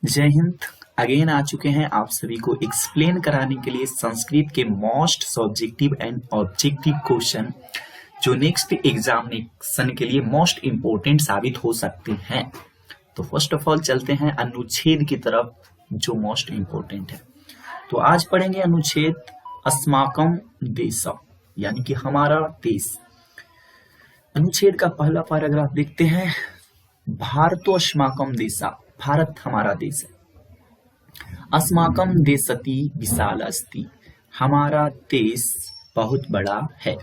जय हिंद। अगेन आ चुके हैं आप सभी को एक्सप्लेन कराने के लिए संस्कृत के most subjective and objective question जो नेक्स्ट एग्जामिनेशन के लिए मोस्ट इंपोर्टेंट साबित हो सकते हैं। तो फर्स्ट ऑफ ऑल चलते हैं अनुच्छेद की तरफ जो मोस्ट इंपोर्टेंट है। तो आज पढ़ेंगे अनुच्छेद अस्माकम देश, यानी कि हमारा देश। अनुच्छेद का पहला पैराग्राफ देखते हैं। भारतो अस्माकम देशा, भारत हमारा देश है। अस्माकम देशति विशाल अस्ति, हमारा देश बहुत बड़ा है।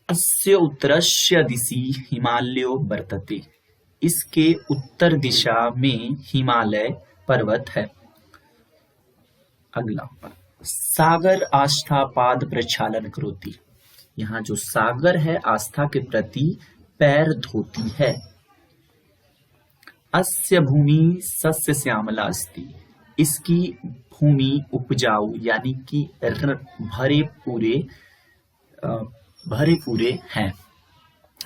अस्य उत्तरस्य दिशि हिमालयो वर्तते, इसके उत्तर दिशा में हिमालय पर्वत है। अगला, सागर आस्था पाद प्रक्षालन करोति, यहाँ जो सागर है आस्था के प्रति पैर धोती है। अस्य भूमि सस्य श्यामला अस्ति, इसकी भूमि उपजाऊ यानी कि भरे पूरे हैं।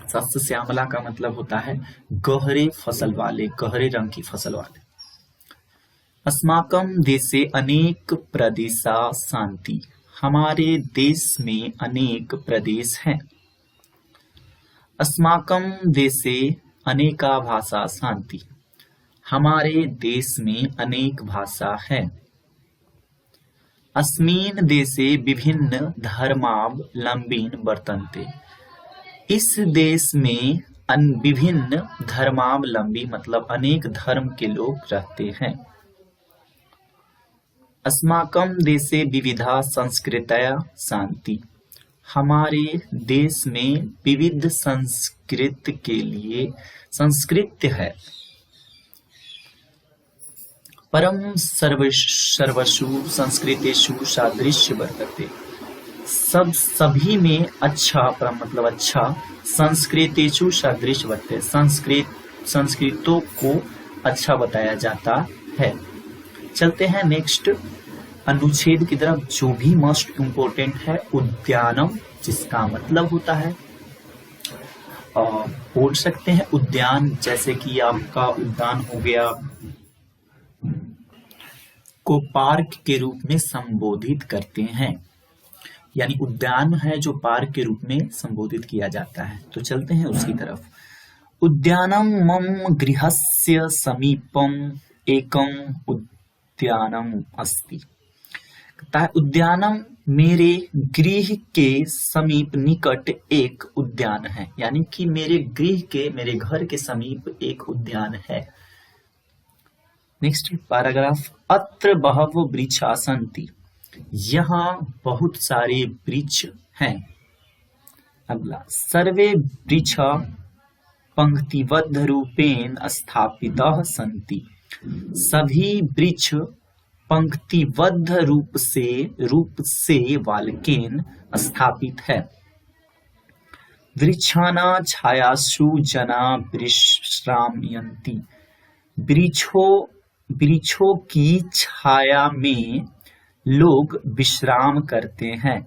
सस्य श्यामला का मतलब होता है गहरे फसल वाले, गहरे रंग की फसल वाले। अस्माकं देशे अनेक प्रदेशा सन्ति, हमारे देश में अनेक प्रदेश हैं। अस्माकं देशे अनेका भाषा सन्ति, हमारे देश में अनेक भाषा है। अस्मिन् देशे विभिन्न धर्मावलम्बिन वर्तन्ते, इस देश में विभिन्न धर्मावलंबी मतलब अनेक धर्म के लोग रहते हैं। अस्माकं देशे विविधा संस्कृतयः सन्ति, हमारे देश में विविध संस्कृत के लिए संस्कृत है। परम सर्वसु संस्कृतेषु सादृश्य वर्तते, सभी में अच्छा, परम मतलब अच्छा, संस्कृतेषु सादृश्य वर्तते, संस्कृतों को अच्छा बताया जाता है। चलते हैं नेक्स्ट अनुच्छेद की तरफ जो भी मोस्ट इम्पोर्टेंट है, उद्यानम, जिसका मतलब होता है बोल सकते हैं उद्यान, जैसे कि आपका उद्यान हो गया, को पार्क के रूप में संबोधित करते हैं, यानी उद्यान है जो पार्क के रूप में संबोधित किया जाता है। तो चलते हैं उसकी तरफ। उद्यानम मम गृहस्य समीपम एकम उद्यानम अस्ति, कहता है उद्यानम मेरे गृह के समीप निकट एक उद्यान है, यानी कि मेरे घर के समीप एक उद्यान है। नेक्स्ट पैराग्राफ, अत्र बहवो वृक्षा सन्ति, यहाँ बहुत सारे वृक्ष हैं। अगला, सर्वे वृक्षा पंक्तिबद्ध रूपेण स्थापितः सन्ति, सभी वृक्ष पंक्तिबद्ध रूप से वाल्केन स्थापित है। वृक्षाणां छायासु जना विश्रामयन्ति, वृक्षों की छाया में लोग विश्राम करते हैं।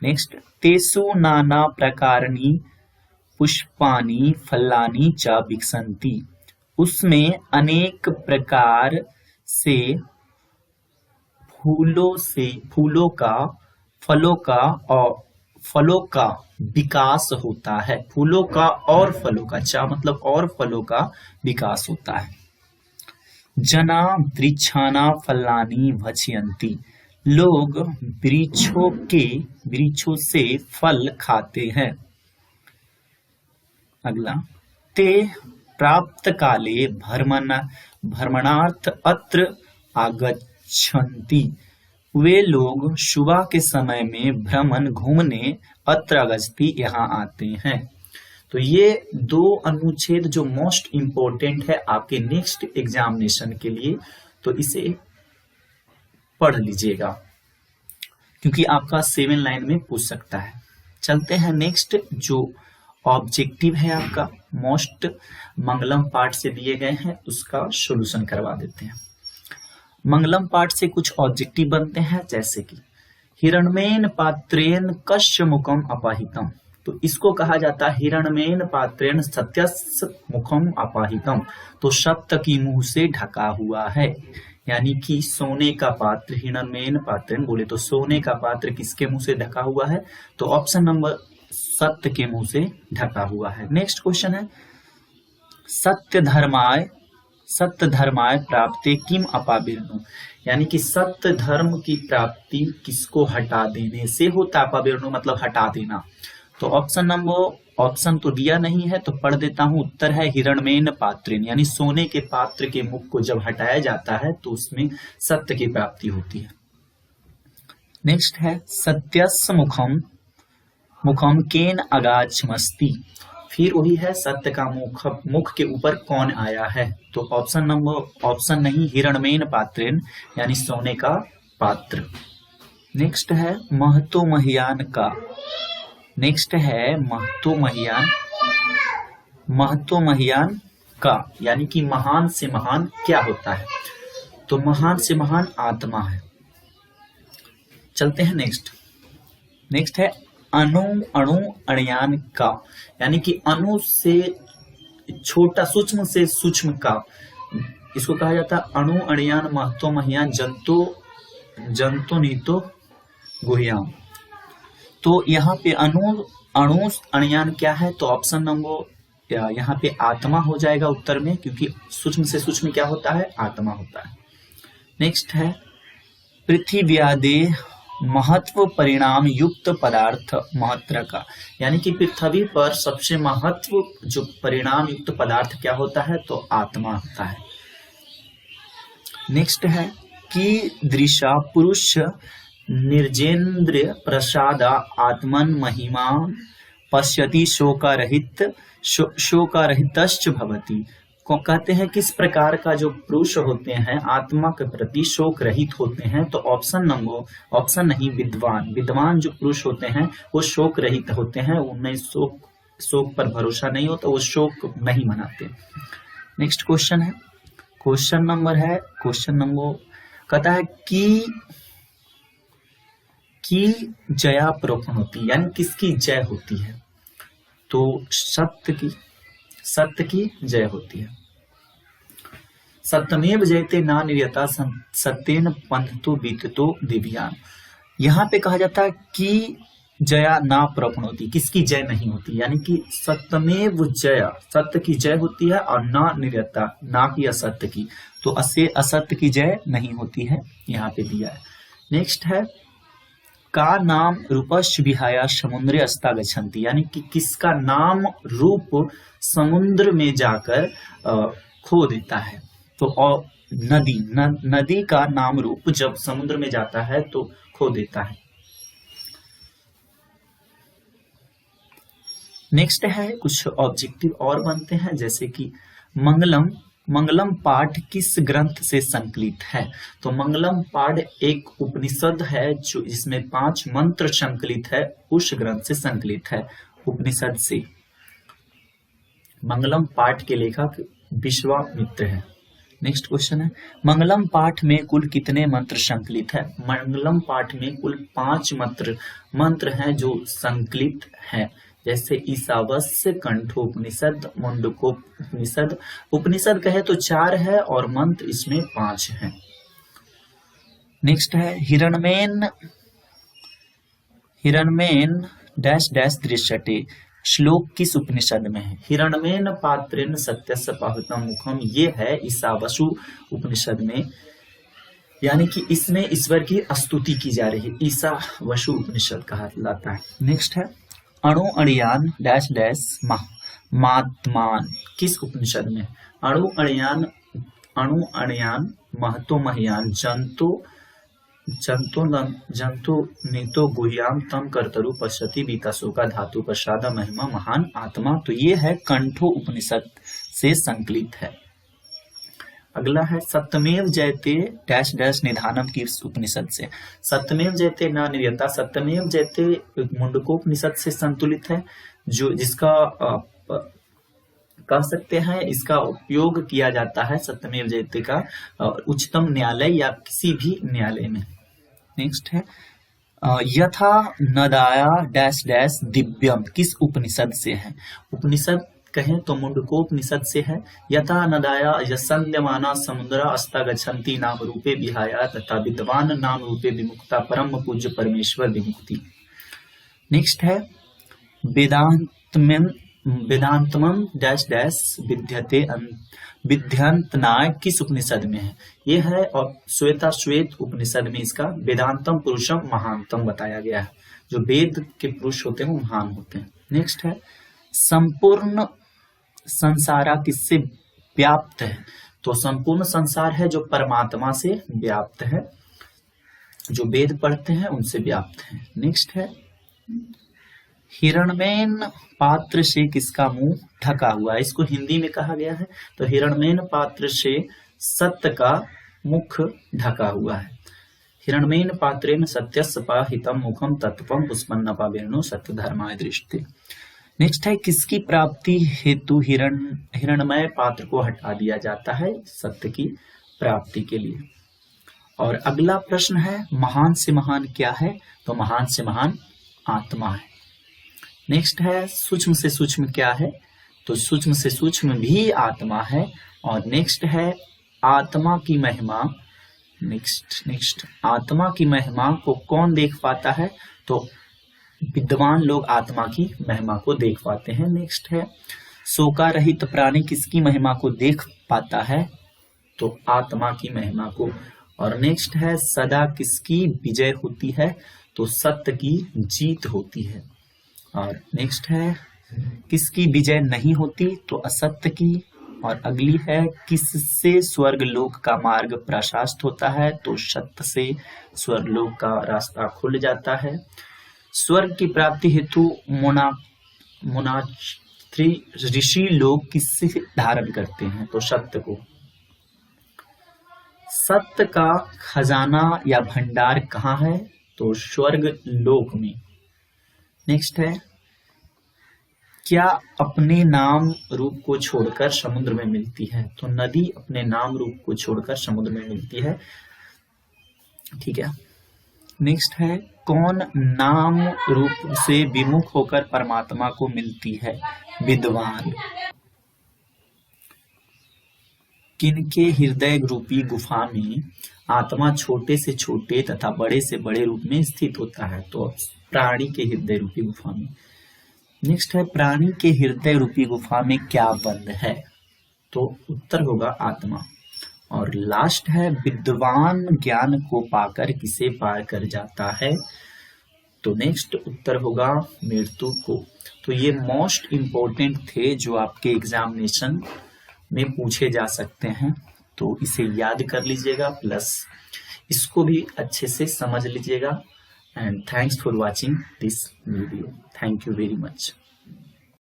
नेक्स्ट, तेषु नाना प्रकारणी पुष्पाणि फलानि च विकसन्ति, उसमें अनेक प्रकार से फलों का विकास होता है। फूलों का और फलों का, चा मतलब और फलों का विकास होता है। जना वृक्षाणां फलानि भक्षयन्ति, लोग वृक्षों से फल खाते हैं। अगला, ते प्राप्त काले भ्रमणार्थ अत्र आगच्छन्ति, वे लोग सुबह के समय में भ्रमण घूमने अत्र आगच्छति यहाँ आते हैं। तो ये दो अनुच्छेद जो मोस्ट इंपोर्टेंट है आपके नेक्स्ट एग्जामिनेशन के लिए, तो इसे पढ़ लीजिएगा क्योंकि आपका 7 लाइन में पूछ सकता है। चलते हैं नेक्स्ट जो ऑब्जेक्टिव है आपका मोस्ट मंगलम पार्ट से दिए गए हैं, उसका सॉल्यूशन करवा देते हैं। मंगलम पार्ट से कुछ ऑब्जेक्टिव बनते हैं, जैसे कि हिरण्मयेन पात्रेण कस्य मुखम अपहितम, तो इसको कहा जाता है हिरण्मेन पात्रेण सत्यस्य मुखम अपाहितम, तो सत्य की मुंह से ढका हुआ है। यानी कि सोने का पात्र, हिरण्मेन पात्रेण बोले तो सोने का पात्र किसके मुंह से ढका हुआ है, तो ऑप्शन नंबर सत्य के मुंह से ढका हुआ है। नेक्स्ट क्वेश्चन है सत्य धर्माय प्राप्ते किम अपाविर्णु, यानी कि सत्य धर्म की प्राप्ति किसको हटा देने से होता है, अपाविर्णु मतलब हटा देना। तो ऑप्शन तो दिया नहीं है तो पढ़ देता हूं, उत्तर है हिरण्मेन पात्रेण, यानी सोने के पात्र के मुख को जब हटाया जाता है तो उसमें सत्य की प्राप्ति होती है। नेक्स्ट है सत्यस्य मुखम केन अगाचमस्ति, फिर वही है सत्य का मुख के ऊपर कौन आया है, तो ऑप्शन नहीं हिरण्मेन पात्रेण यानी सोने का पात्र। नेक्स्ट है महतो महियान का, नेक्स्ट है महतो महियान का, यानी कि महान से महान क्या होता है, तो महान से महान आत्मा है। चलते हैं नेक्स्ट है अणु अणुयान का, यानी कि अणु से छोटा सूक्ष्म से सूक्ष्म का, इसको कहा जाता है अणु अणुयान महतो महियान जंतु नीतो गुह्याम। तो यहाँ पे अणु अणुयान क्या है, तो ऑप्शन नंबर यहाँ पे आत्मा हो जाएगा उत्तर में, क्योंकि सूक्ष्म से सूक्ष्म क्या होता है, आत्मा होता है। नेक्स्ट है पृथ्व्यादे महत्व परिणाम युक्त पदार्थ महत्र का, यानी कि पृथ्वी पर सबसे महत्व जो परिणाम युक्त पदार्थ क्या होता है, तो आत्मा होता है। नेक्स्ट है कि दृशा पुरुष निर्जेन्द्रिय प्रसाद आत्मन महिमा पश्यति शोकारहितश्च भवति, को कहते हैं किस प्रकार का जो पुरुष होते हैं आत्मा के प्रति शोक रहित होते हैं, तो ऑप्शन नहीं विद्वान जो पुरुष होते हैं वो शोक रहित होते हैं, उन्हें शोक पर भरोसा नहीं होता, वो शोक नहीं मनाते। नेक्स्ट क्वेश्चन है क्वेश्चन नंबर कहता है कि जया प्रोपण होती है, यानी किसकी जय होती है, तो सत्य की जय होती है। सत्यमेव जयते ना निर्यता सत्येन पंथतो बीततो दिव्यान, यहाँ पे कहा जाता है कि जया ना प्रोपण होती, किसकी जय नहीं होती, यानी कि सत्यमेव जया सत्य की जय होती है, और ना निर्यता ना की असत्य की, तो असत्य की जय नहीं होती है, यहाँ पे दिया है। नेक्स्ट है का नाम रूपस्य विहाय समुद्रे अस्ता गच्छन्ति, यानी कि किसका नाम रूप समुद्र में जाकर खो देता है, तो नदी का नाम रूप जब समुद्र में जाता है तो खो देता है। नेक्स्ट है कुछ ऑब्जेक्टिव और बनते हैं, जैसे कि मंगलम पाठ किस ग्रंथ से संकलित है, तो मंगलम पाठ एक उपनिषद है जो जिसमें 5 मंत्र संकलित है, उस ग्रंथ से संकलित है, उपनिषद से। मंगलम पाठ के लेखक विश्वामित्र है। नेक्स्ट क्वेश्चन है मंगलम पाठ में कुल कितने मंत्र संकलित है, मंगलम पाठ में कुल 5 मंत्र हैं जो संकलित हैं, जैसे ईशावास्य, कंठोपनिषद, मुंडकोपनिषद। उपनिषद कहे तो 4 है और मंत्र इसमें 5 हैं। नेक्स्ट है हिरण्मेन डैश डैश दृश्यते, श्लोक किस उपनिषद में है, हिरण्मेन पात्रेण सत्यस्य पाहुतम मुखम, ये है ईशावासु उपनिषद में, यानी कि इसमें ईश्वर की स्तुति की जा रही है, ईशावासु उपनिषद कहा जाता है। नेक्स्ट है अणु अणियान डैश डैश मात्मान, किस उपनिषद में, अणु अणियान महतो महियान जंतु नीतो गुह्याम तम कर्तरु पश्यति बीतासो का धातु प्रसाद महिमा महान आत्मा, तो ये है कंठो उपनिषद से संकलित है। अगला है सत्यमेव जयते डैश डैश निधानम की उपनिषद से, सत्यमेव जयते ना निर्यता, सत्यमेव जयते मुंडकोपनिषद से संतुलित है, जो जिसका कह सकते हैं इसका उपयोग किया जाता है सत्यमेव जयते का उच्चतम न्यायालय या किसी भी न्यायालय में। नेक्स्ट है यथा नदाया डैश डैश दिव्यम किस उपनिषद से है? उपनिषद कहें तो मुंडकोपनिषद से है। यथा नदाया यस्यन्दमाना समुद्रा अस्ता गच्छन्ति नाम रूपे विहाया तथा विद्वान नाम रूपे विमुक्ता परम पूज्य परमेश्वर विमुक्ति। नेक्स्ट है वेदांतमं डैश डैश विद्यते विद्यंतनाय किस उपनिषद में है? ये है और श्वेता श्वेत उपनिषद में इसका वेदांतम पुरुषम महानतम बताया गया है। जो वेद के पुरुष होते हैं वो महान होते हैं। नेक्स्ट है संपूर्ण संसारा किससे व्याप्त है? तो संपूर्ण संसार है जो परमात्मा से व्याप्त है, जो वेद पढ़ते हैं उनसे व्याप्त है। नेक्स्ट है हिरण्मयन पात्र से किसका मुंह ढका हुआ है? इसको हिंदी में कहा गया है तो हिरण्मयन पात्र से सत्य का मुख ढका हुआ है। हिरण्मयन पात्रेण सत्यस्य पाहितम मुखम तत्वम पुष्पन्नपा वेणु सत्य धर्माय दृष्टि। नेक्स्ट है किसकी प्राप्ति हेतु हिरण्मय पात्र को हटा दिया जाता है? सत्य की प्राप्ति के लिए। और अगला प्रश्न है महान से महान क्या है? तो महान से महान आत्मा है। नेक्स्ट है सूक्ष्म से सूक्ष्म क्या है? तो सूक्ष्म से सूक्ष्म भी आत्मा है। और नेक्स्ट है आत्मा की महिमा। नेक्स्ट आत्मा की महिमा को कौन देख पाता है? तो विद्वान लोग आत्मा की महिमा को देख पाते हैं। नेक्स्ट है शोका रहित प्राणी किसकी महिमा को देख पाता है? तो आत्मा की महिमा को। और नेक्स्ट है सदा किसकी विजय होती है? तो सत्य की जीत होती है। और नेक्स्ट है किसकी विजय नहीं होती? तो असत्य की। और अगली है किससे स्वर्ग लोक का मार्ग प्रशस्त होता है? तो सत्य से स्वर्ग लोक का रास्ता खुल जाता है। स्वर्ग की प्राप्ति हेतु मोनास्ट्री ऋषि लोग किससे धारण करते हैं? तो सत्य को। सत्य का खजाना या भंडार कहाँ है? तो स्वर्ग लोक में। नेक्स्ट है क्या अपने नाम रूप को छोड़कर समुद्र में मिलती है? तो नदी अपने नाम रूप को छोड़कर समुद्र में मिलती है। ठीक है। नेक्स्ट है कौन नाम रूप से विमुख होकर परमात्मा को मिलती है? विद्वान। किनके हृदय रूपी गुफा में आत्मा छोटे से छोटे तथा बड़े से बड़े रूप में स्थित होता है? तो प्राणी के हृदय रूपी गुफा में। नेक्स्ट है प्राणी के हृदय रूपी गुफा में क्या बंद है? तो उत्तर होगा आत्मा। और लास्ट है विद्वान ज्ञान को पाकर किसे पार कर जाता है? तो नेक्स्ट उत्तर होगा मृत्यु को। तो ये मोस्ट इम्पोर्टेंट थे जो आपके एग्जामिनेशन में पूछे जा सकते हैं। तो इसे याद कर लीजिएगा प्लस इसको भी अच्छे से समझ लीजिएगा। And thanks for watching this video. Thank you very much.